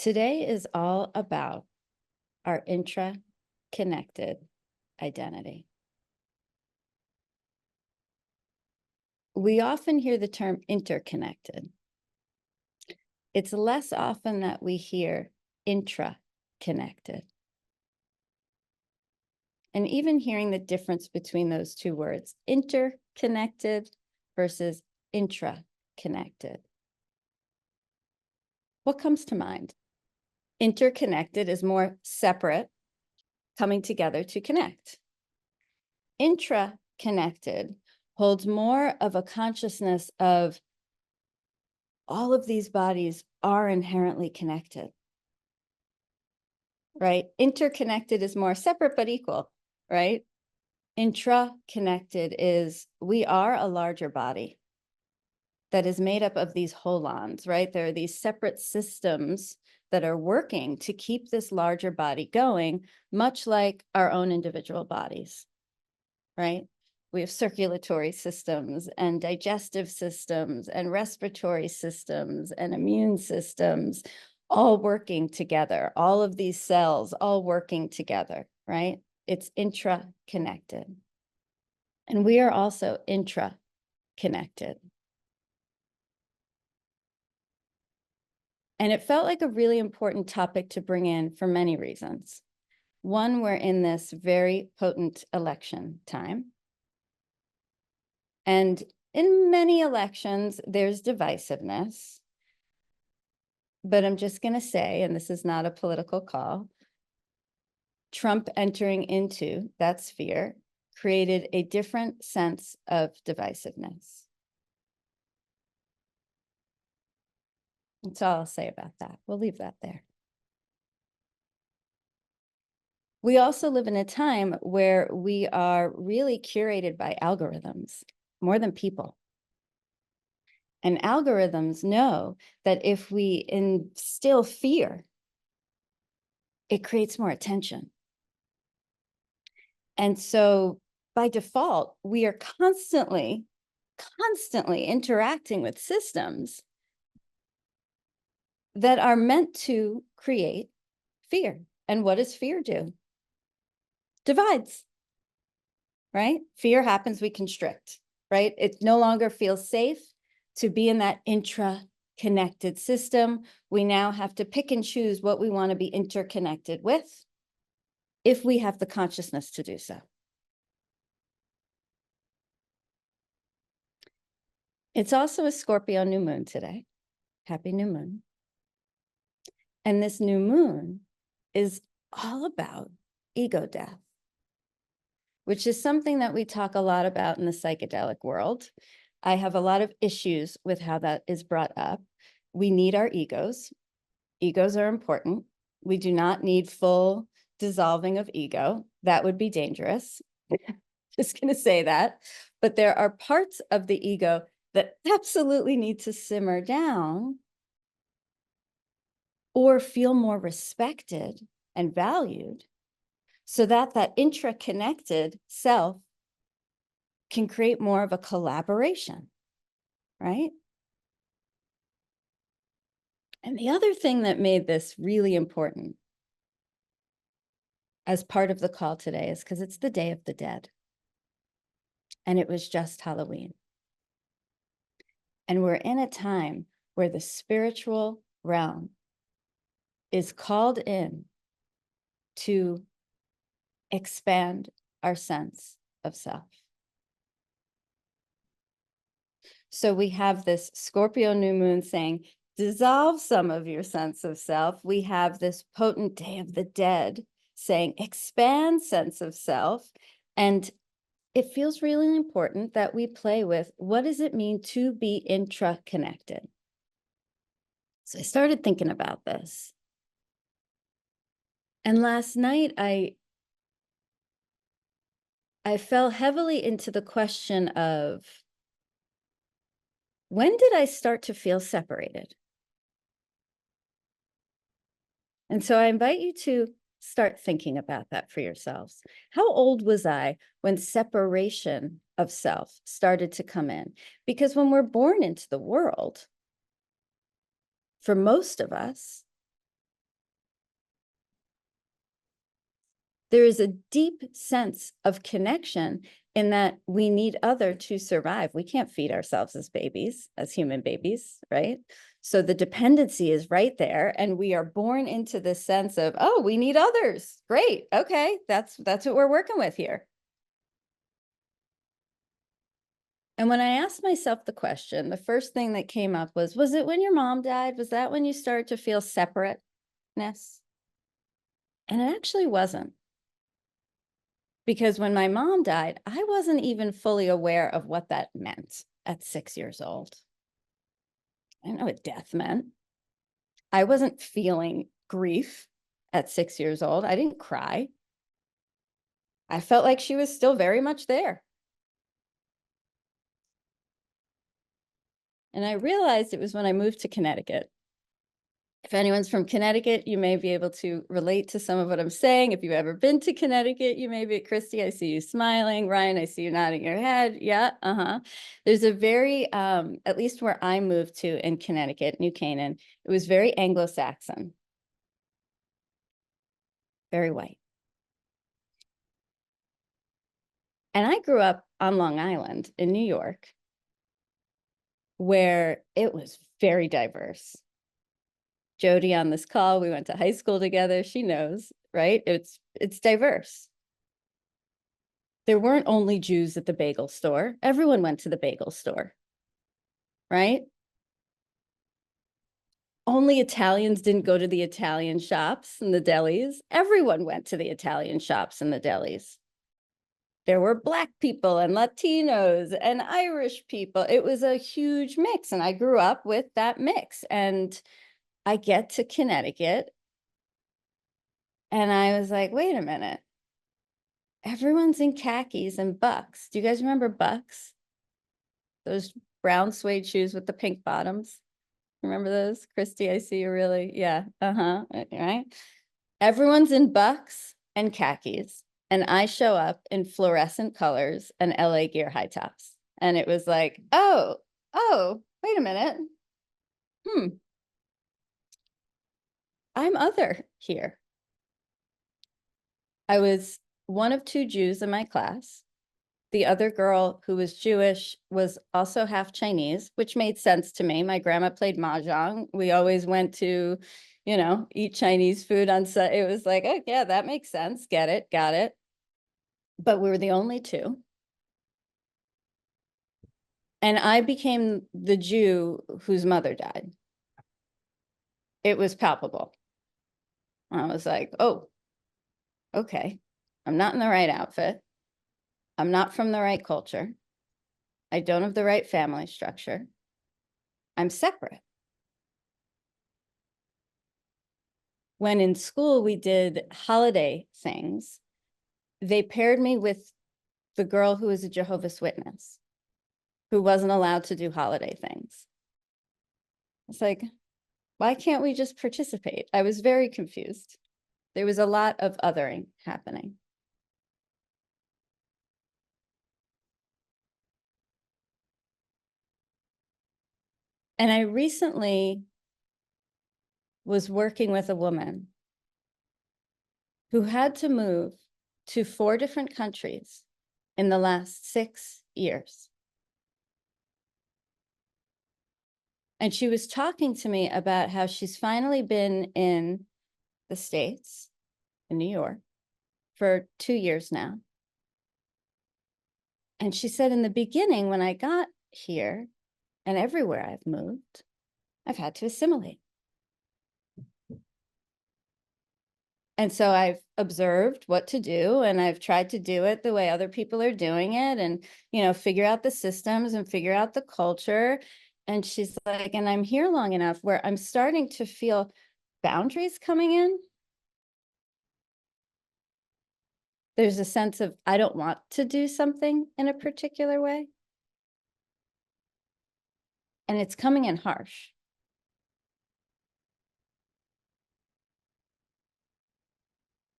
Today is all about our intra-connected identity. We often hear the term interconnected. It's less often that we hear intra-connected. And even hearing the difference between those two words, interconnected versus intra-connected. What comes to mind? Interconnected is more separate, coming together to connect. Intra-connected holds more of a consciousness of all of these bodies are inherently connected, right? Interconnected is more separate but equal, right? Intra-connected is we are a larger body that is made up of these holons, right? There are these separate systems that are working to keep this larger body going, much like our own individual bodies, right? We have circulatory systems and digestive systems and respiratory systems and immune systems all working together, all of these cells all working together, right? It's intra-connected. And we are also intra-connected. And it felt like a really important topic to bring in for many reasons. One, we're in this very potent election time. And in many elections, there's divisiveness. But I'm just going to say, and this is not a political call, Trump entering into that sphere created a different sense of divisiveness. That's all I'll say about that. We'll leave that there. We also live in a time where we are really curated by algorithms more than people. And algorithms know that if we instill fear, it creates more attention. And so by default, we are constantly interacting with systems that are meant to create fear. And what does fear do? Divides, right? Fear happens, we constrict, right? It no longer feels safe to be in that intra-connected system. We now have to pick and choose what we want to be interconnected with if we have the consciousness to do so. It's also a Scorpio new moon today. Happy new moon. And this new moon is all about ego death, which is something that we talk a lot about in the psychedelic world. I have a lot of issues with how that is brought up. We need our egos. Egos are important. We do not need full dissolving of ego. That would be dangerous. Just going to say that. But there are parts of the ego that absolutely need to simmer down or feel more respected and valued so that that intra-connected self can create more of a collaboration, right? And the other thing that made this really important as part of the call today is because it's the Day of the Dead. And it was just Halloween. And we're in a time where the spiritual realm is called in to expand our sense of self. So we have this Scorpio new moon saying, dissolve some of your sense of self. We have this potent Day of the Dead saying, expand sense of self. And it feels really important that we play with, what does it mean to be intra-connected? So I started thinking about this. And last night, I fell heavily into the question of, when did I start to feel separated? And so I invite you to start thinking about that for yourselves. How old was I when separation of self started to come in? Because when we're born into the world, for most of us, There is a deep sense of connection in that we need other to survive. We can't feed ourselves as babies, as human babies, right? So the dependency is right there, and we are born into this sense of, oh, we need others. Great. Okay, that's what we're working with here. And when I asked myself the question, the first thing that came up was it when your mom died? Was that when you started to feel separateness? And it actually wasn't. Because when my mom died, I wasn't even fully aware of what that meant at 6 years old. I didn't know what death meant. I wasn't feeling grief at 6 years old. I didn't cry. I felt like she was still very much there. And I realized it was when I moved to Connecticut. If anyone's from Connecticut, you may be able to relate to some of what I'm saying. If you've ever been to Connecticut, you may be. Christy, I see you smiling. Ryan, I see you nodding your head. Yeah, There's a very, at least where I moved to in Connecticut, New Canaan, it was very Anglo-Saxon, very white. And I grew up on Long Island in New York, where it was very diverse. Jody on this call, we went to high school together. She knows, right? It's diverse. There weren't only Jews at the bagel store. Everyone went to the bagel store, right? Only Italians didn't go to the Italian shops and the delis. Everyone went to the Italian shops and the delis. There were Black people and Latinos and Irish people. It was a huge mix, and I grew up with that mix. And I get to Connecticut, and I was like, wait a minute. Everyone's in khakis and Bucks. Do you guys remember Bucks? Those brown suede shoes with the pink bottoms. Remember those? Christy, I see you really. Yeah. Right. Everyone's in Bucks and khakis. And I show up in fluorescent colors and LA Gear high tops. And it was like, oh, wait a minute. I'm other here. I was one of 2 Jews in my class. The other girl who was Jewish was also half Chinese, which made sense to me. My grandma played mahjong. We always went to, eat Chinese food on set. It was like, oh yeah, that makes sense. Get it, got it. But we were the only 2. And I became the Jew whose mother died. It was palpable. I was like, oh, okay. I'm not in the right outfit. I'm not from the right culture. I don't have the right family structure. I'm separate. When in school we did holiday things, they paired me with the girl who was a Jehovah's Witness, who wasn't allowed to do holiday things. It's like, why can't we just participate? I was very confused. There was a lot of othering happening. And I recently was working with a woman who had to move to 4 different countries in the last 6 years. And she was talking to me about how she's finally been in the States, in New York, for 2 years now. And she said, in the beginning, when I got here and everywhere I've moved, I've had to assimilate. And so I've observed what to do, and I've tried to do it the way other people are doing it, and, figure out the systems and figure out the culture. And she's like, and I'm here long enough where I'm starting to feel boundaries coming in. There's a sense of, I don't want to do something in a particular way. And it's coming in harsh.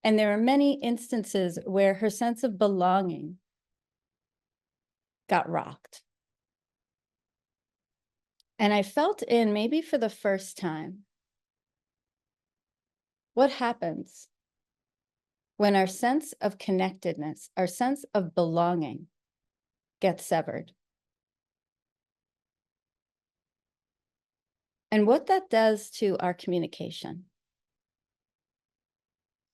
And there are many instances where her sense of belonging got rocked. And I felt in, maybe for the first time, what happens when our sense of connectedness, our sense of belonging gets severed. And what that does to our communication,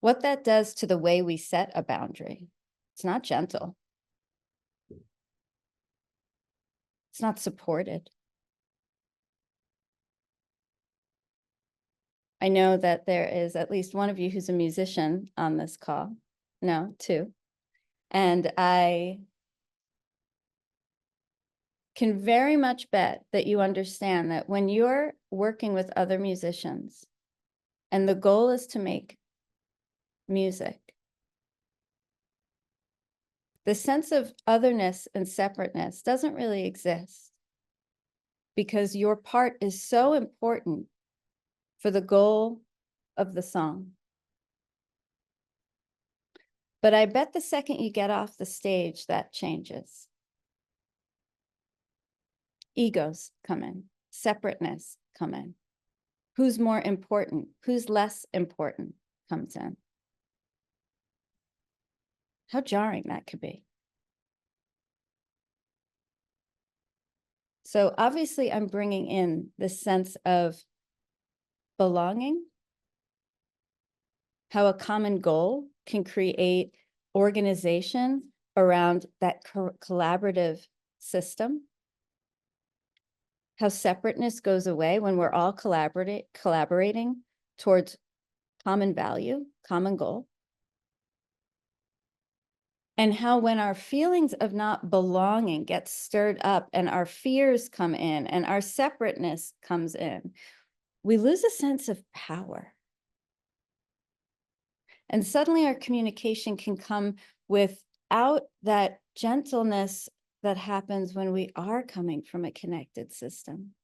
what that does to the way we set a boundary, it's not gentle. It's not supported. I know that there is at least one of you who's a musician on this call. No, two. And I can very much bet that you understand that when you're working with other musicians and the goal is to make music, the sense of otherness and separateness doesn't really exist because your part is so important for the goal of the song. But I bet the second you get off the stage, that changes. Egos come in, separateness come in. Who's more important? Who's less important comes in. How jarring that could be. So obviously I'm bringing in the sense of belonging, how a common goal can create organization around that collaborative system, how separateness goes away when we're all collaborating towards common value, common goal. And how when our feelings of not belonging get stirred up and our fears come in and our separateness comes in, we lose a sense of power. And suddenly our communication can come without that gentleness that happens when we are coming from a connected system.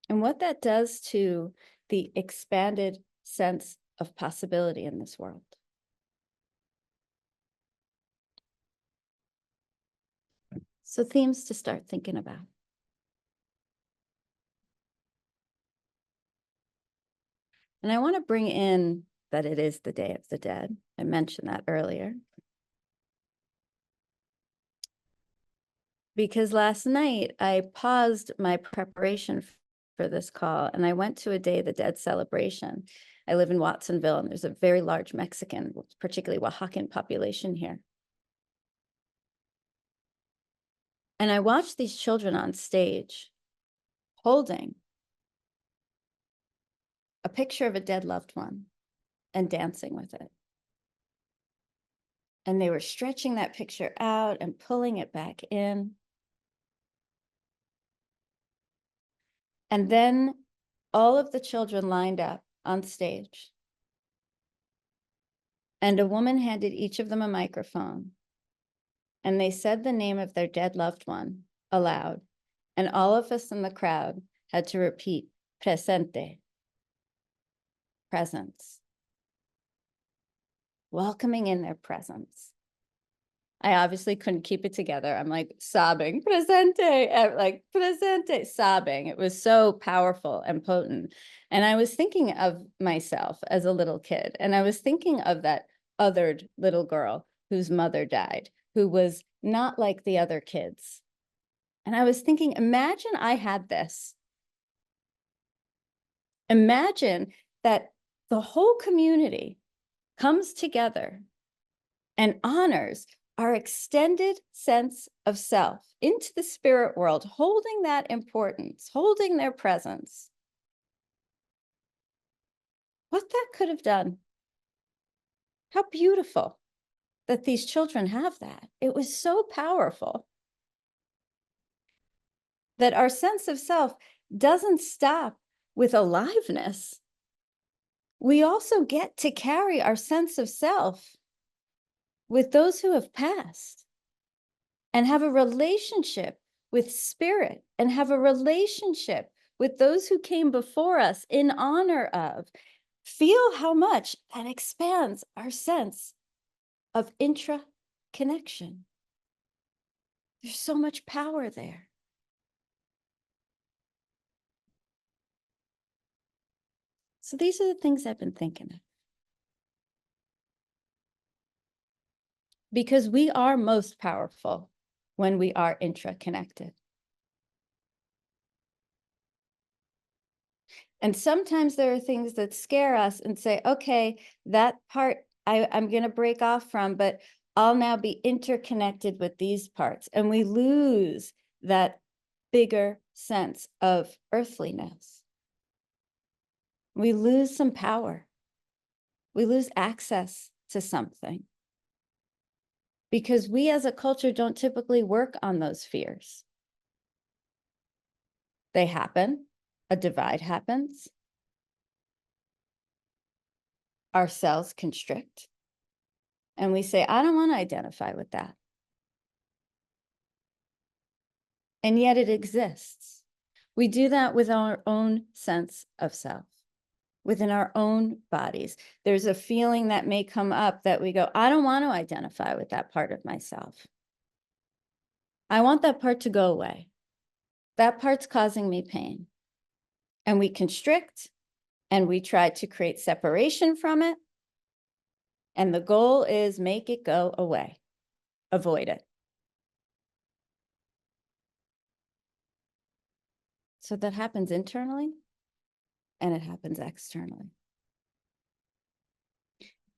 And what that does to the expanded sense of possibility in this world. So themes to start thinking about. And I want to bring in that it is the Day of the Dead. I mentioned that earlier. Because last night I paused my preparation for this call and I went to a Day of the Dead celebration. I live in Watsonville and there's a very large Mexican, particularly Oaxacan population here. And I watched these children on stage holding a picture of a dead loved one and dancing with it. And they were stretching that picture out and pulling it back in. And then all of the children lined up on stage. And a woman handed each of them a microphone. And they said the name of their dead loved one aloud. And all of us in the crowd had to repeat, presente, presence. Welcoming in their presence. I obviously couldn't keep it together. I'm like sobbing, presente, like presente, sobbing. It was so powerful and potent. And I was thinking of myself as a little kid. And I was thinking of that othered little girl whose mother died, who was not like the other kids. And I was thinking, imagine I had this. Imagine that the whole community comes together and honors our extended sense of self into the spirit world, holding that importance, holding their presence. What that could have done. How beautiful that these children have that. It was so powerful that our sense of self doesn't stop with aliveness. We also get to carry our sense of self with those who have passed and have a relationship with spirit and have a relationship with those who came before us in honor of. Feel how much that expands our sense of intra-connection. There's so much power there. So these are the things I've been thinking of. Because we are most powerful when we are intra-connected. And sometimes there are things that scare us and say, okay, that part I'm going to break off from, but I'll now be interconnected with these parts. And we lose that bigger sense of earthliness. We lose some power. We lose access to something. Because we as a culture don't typically work on those fears. They happen. A divide happens. Our cells constrict. And we say, I don't want to identify with that. And yet it exists. We do that with our own sense of self, within our own bodies. There's a feeling that may come up that we go, I don't want to identify with that part of myself. I want that part to go away. That part's causing me pain. And we constrict and we try to create separation from it. And the goal is make it go away, avoid it. So that happens internally and it happens externally.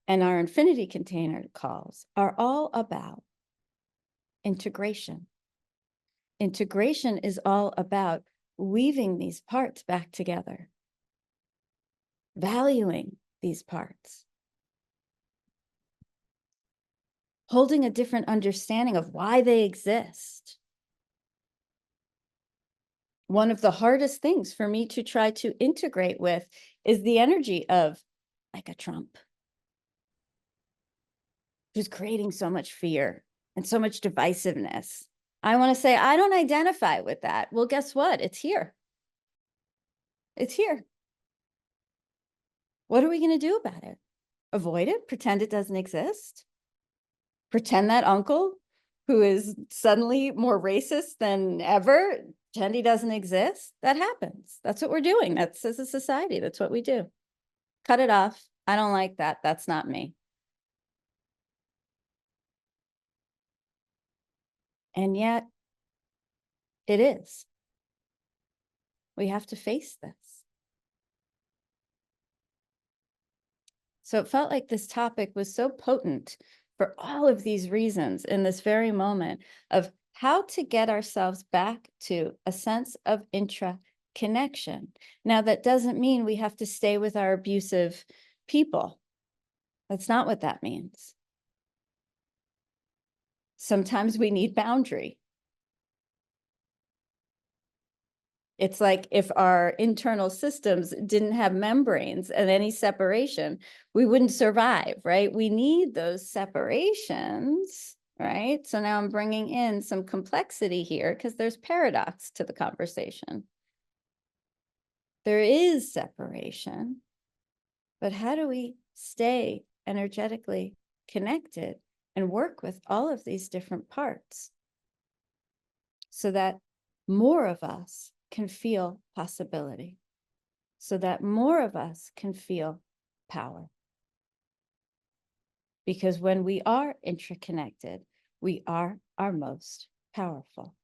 And our infinity container calls are all about integration. Integration is all about weaving these parts back together, valuing these parts, holding a different understanding of why they exist. One of the hardest things for me to try to integrate with is the energy of like a Trump, who's creating so much fear and so much divisiveness. I want to say, I don't identify with that. Well, guess what? It's here. It's here. What are we going to do about it? Avoid it? Pretend it doesn't exist? Pretend that uncle who is suddenly more racist than ever, pretend he doesn't exist? That happens. That's what we're doing. That's as a society. That's what we do. Cut it off. I don't like that. That's not me. And yet it is. We have to face this. So it felt like this topic was so potent for all of these reasons in this very moment of how to get ourselves back to a sense of intra-connection. Now, that doesn't mean we have to stay with our abusive people. That's not what that means. Sometimes we need boundary. It's like if our internal systems didn't have membranes and any separation, we wouldn't survive, right? We need those separations, right? So now I'm bringing in some complexity here because there's paradox to the conversation. There is separation, but how do we stay energetically connected and work with all of these different parts so that more of us can feel possibility, so that more of us can feel power? Because when we are interconnected, we are our most powerful.